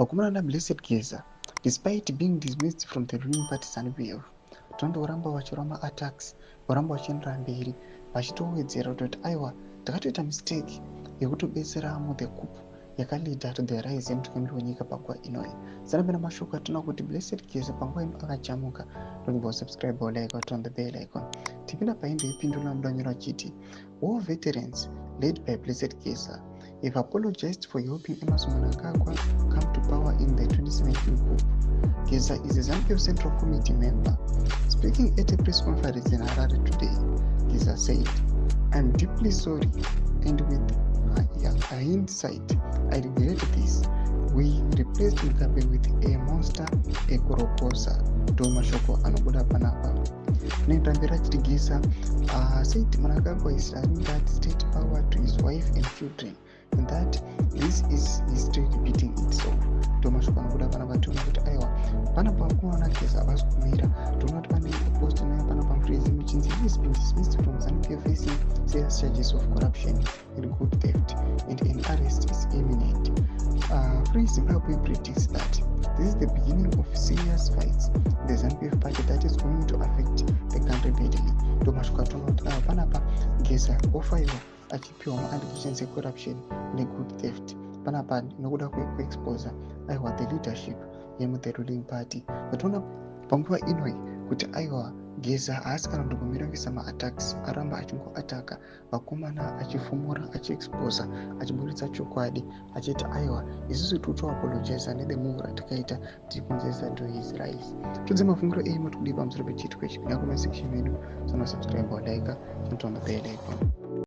Vakomana Blessed Geza, despite being dismissed from the ruling party ZANU-PF, tondoramba vachirwa ma-attacks, voramba vachiendera mberi vachitowedzera kutoti aiwa takatoita mistake yekutobetsera the coup yakalida to the rise yemutungamiri wenyika panguva inoyi. Sanapenda mashoko atinoona kuti Blessed Geza panguva ino akachamuka. Don't subscribe or like or turn the bell icon. Tipinda paendo yepindura mudanyora chiti war veterans led by Blessed Geza have apologized for helping Emmerson Mnangagwa come to power in the 2017 coup. Geza is a ZANU-PF Central Committee member. Speaking at a press conference in Harare today, Geza said, "I'm deeply sorry, and with hindsight, I regret this. We replaced Mugabe with a monster, a Korokosa." Mashoko anobuda panapa. Nendambira chiti Geza said Mnangagwa is running that state power to his wife and children, and that this is history repeating itself. Mashoko anobuda panapa tiona kuti aiwa panapa kuona Geza avasi kumira. Toona kuti pane post nayo panapa Mfrizi Muchinzi has been dismissed from ZANU-PF facing serious charges of corruption and good theft, and an arrest is imminent. Free Zimbabwe predicts that this is the beginning of serious fights in the ZANU-PF party that is going to affect the country badly. Mashoko atoona kuti aiwa panapa Geza ofaiwa achipiwa ma-allegations corruption negood theft. Panapa nokuda kuexposa aiwa the leadership the ruling party. Vatoona panguva inoyi kuti aiwa Geza haasi kana kundomira kuisa ma-attacks, aramba achingoataka vakomana, achifumura, achiexposa, achiburitsa chokwadi, achiti aiwa isusu totoapologiza nethe move ratakaita tichikonzeresa to his rise. Tudze mafungiro enyu mutikudipa pamusoro pechitiko ichi. Pinda comment section medu, subscribe or like, and turn the bell icon.